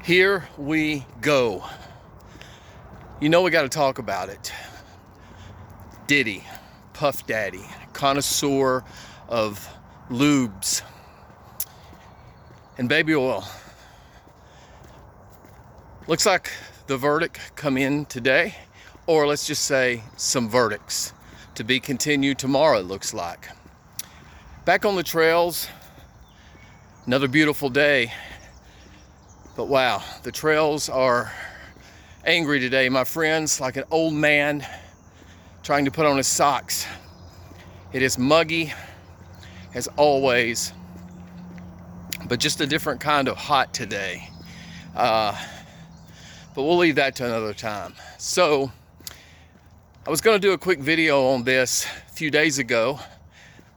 Here we go. You know we got to talk about it. Diddy, Puff Daddy, connoisseur of lubes and baby oil. Looks like the verdict come in today, or let's just say some verdicts to be continued tomorrow, it looks like. Back on the trails, another beautiful day. But wow, the trails are angry today, my friends, like an old man trying to put on his socks. It is muggy, as always, but just a different kind of hot today. But we'll leave that to another time. So, I was going to do a quick video on this a few days ago.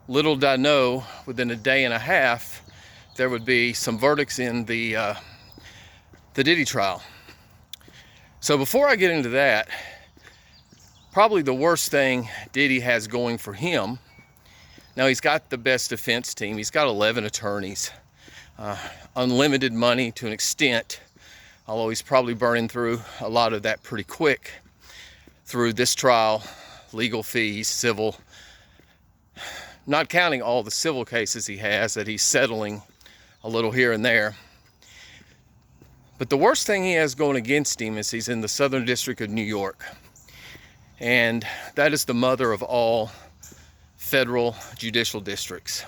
Little did I know, within a day and a half, there would be some verdicts in the Diddy trial. So before I get into that, probably the worst thing Diddy has going for him, now he's got the best defense team. He's got 11 attorneys, unlimited money to an extent, although he's probably burning through a lot of that pretty quick through this trial, legal fees, civil, not counting all the civil cases he has that he's settling a little here and there. But the worst thing he has going against him is he's in the Southern District of New York. And that is the mother of all federal judicial districts.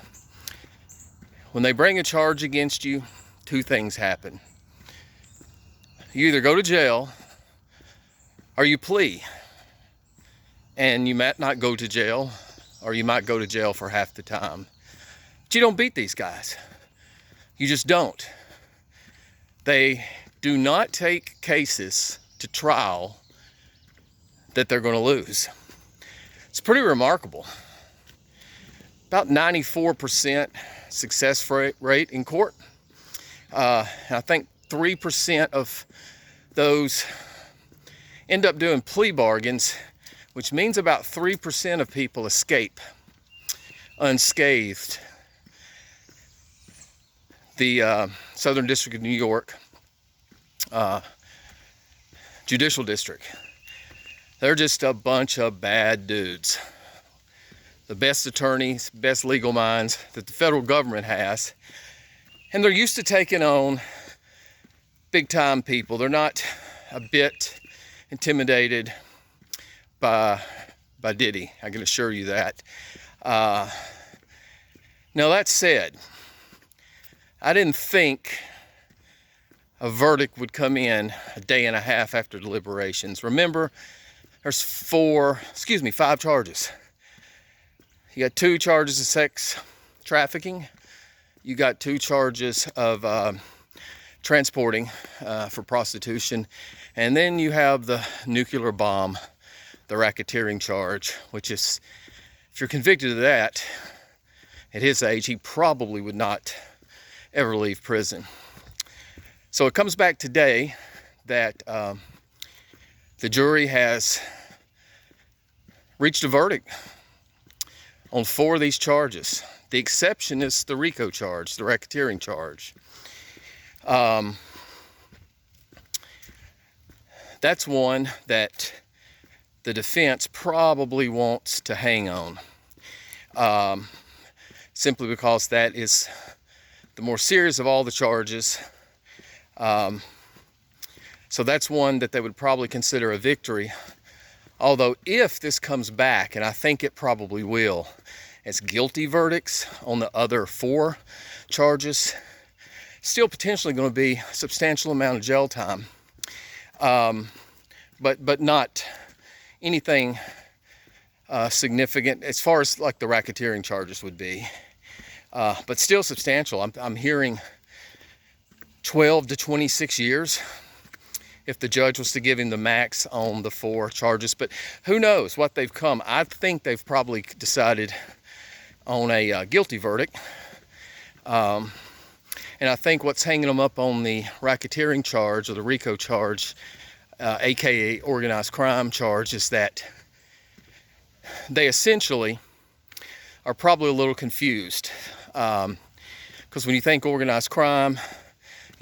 When they bring a charge against you, two things happen. You either go to jail or you plea. And you might not go to jail, or you might go to jail for half the time. But you don't beat these guys. You just don't. They do not take cases to trial that they're going to lose. It's pretty remarkable. About 94% success rate in court. I think 3% of those end up doing plea bargains, which means about 3% of people escape unscathed. The Southern District of New York Judicial District, they're just a bunch of bad dudes. The best attorneys, best legal minds that the federal government has, and they're used to taking on big time people. They're not a bit intimidated by Diddy, I can assure you that. Now that said, I didn't think a verdict would come in a day and a half after deliberations. Remember, there's 5 charges. You got 2 charges of sex trafficking. You got 2 charges of transporting for prostitution. And then you have the nuclear bomb, the racketeering charge, which is, if you're convicted of that, at his age, he probably would not ever leave prison. So it comes back today that the jury has reached a verdict on 4 of these charges. The exception is the RICO charge, the racketeering charge. That's one that the defense probably wants to hang on, simply because that is the more serious of all the charges. So that's one that they would probably consider a victory. Although if this comes back, and I think it probably will, as guilty verdicts on the other 4 charges, still potentially going to be a substantial amount of jail time. But not anything significant as far as like the racketeering charges would be. But still substantial. I'm hearing 12 to 26 years if the judge was to give him the max on the 4 charges. But who knows what they've come. I think they've probably decided on a guilty verdict. And I think what's hanging them up on the racketeering charge or the RICO charge, aka organized crime charge, is that they essentially are probably a little confused. Because when you think organized crime,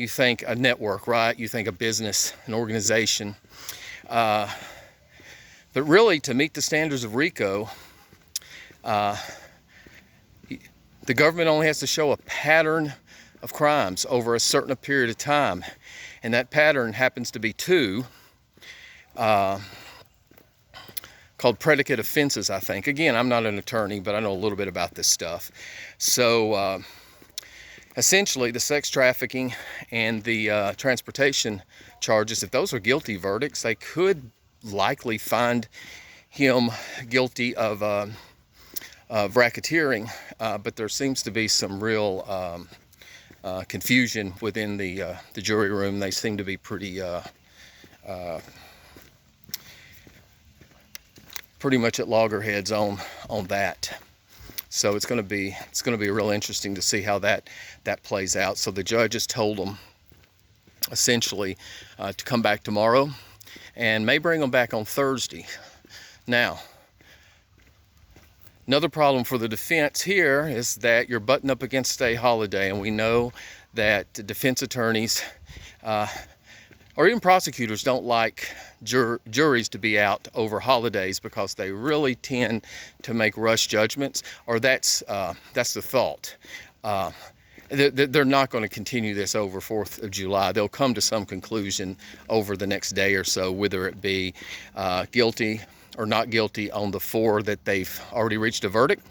you think a network, right? You think a business, an organization. But really, to meet the standards of RICO, the government only has to show a pattern of crimes over a certain period of time. And that pattern happens to be two, called predicate offenses, I think. Again, I'm not an attorney, but I know a little bit about this stuff. So essentially, the sex trafficking and the transportation charges, if those are guilty verdicts, they could likely find him guilty of racketeering, but there seems to be some real confusion within the jury room. They seem to be pretty much at loggerheads on that. So it's going to be real interesting to see how that plays out. So the judge has told them essentially to come back tomorrow, and may bring them back on Thursday. Now, another problem for the defense here is that you're butting up against a holiday, and we know that defense attorneys or even prosecutors don't like juries to be out over holidays, because they really tend to make rush judgments, or that's the thought. They're not going to continue this over 4th of July. They'll come to some conclusion over the next day or so, whether it be guilty or not guilty on the 4 that they've already reached a verdict,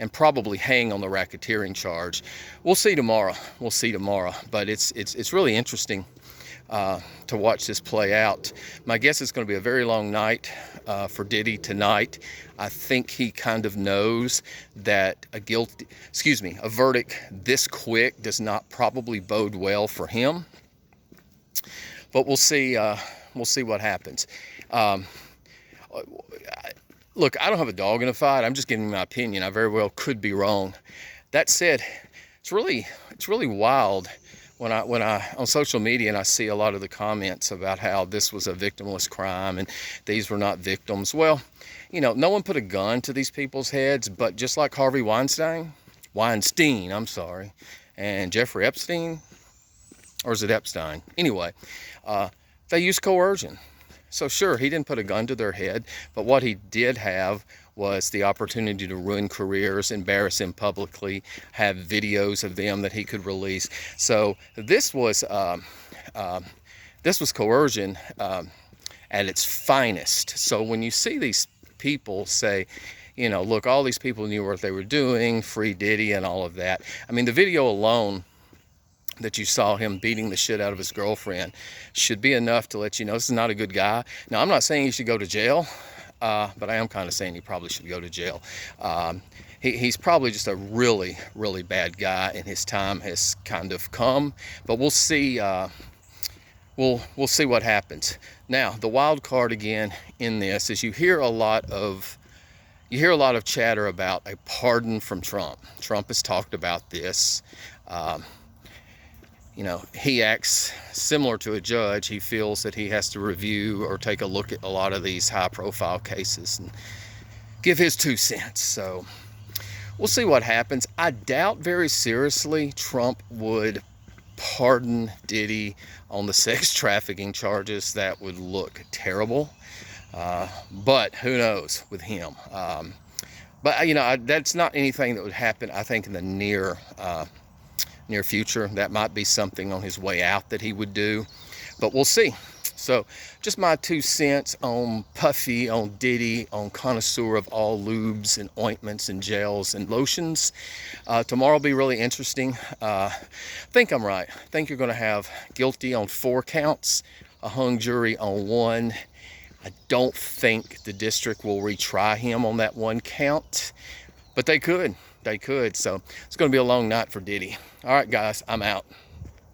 and probably hang on the racketeering charge. We'll see tomorrow. But it's really interesting to watch this play out. My guess is going to be a very long night for Diddy tonight. I think he kind of knows that a verdict this quick does not probably bode well for him. But we'll see. We'll see what happens. Look, I don't have a dog in a fight. I'm just giving my opinion. I very well could be wrong. That said, it's really wild when I on social media, and I see a lot of the comments about how this was a victimless crime and these were not victims. Well, you know, no one put a gun to these people's heads, but just like Harvey Weinstein, and Jeffrey Epstein, or is it Epstein? Anyway, they used coercion. So sure, he didn't put a gun to their head, but what he did have was the opportunity to ruin careers, embarrass them publicly, have videos of them that he could release. So this was coercion at its finest. So when you see these people say, you know, look, all these people knew what they were doing, free Diddy and all of that. I mean, the video alone that you saw him beating the shit out of his girlfriend should be enough to let you know this is not a good guy. Now, I'm not saying he should go to jail, but I am kind of saying he probably should go to jail. He's probably just a really, really bad guy, and his time has kind of come. But we'll see. We'll see what happens. Now, the wild card again in this is you hear a lot of chatter about a pardon from Trump. Trump has talked about this. You know, he acts similar to a judge. He feels that he has to review or take a look at a lot of these high-profile cases and give his 2 cents. So we'll see what happens. I doubt very seriously Trump would pardon Diddy on the sex trafficking charges. That would look terrible. But who knows with him. But, you know, that's not anything that would happen, I think, in the near future. That might be something on his way out that he would do, but we'll see. So just my 2 cents on Puffy, on Diddy, on connoisseur of all lubes and ointments and gels and lotions. Tomorrow will be really interesting. I think I'm right. I think you're going to have guilty on 4 counts, a hung jury on 1. I don't think the district will retry him on that 1 count, but they could. So it's going to be a long night for Diddy. All right, guys, I'm out.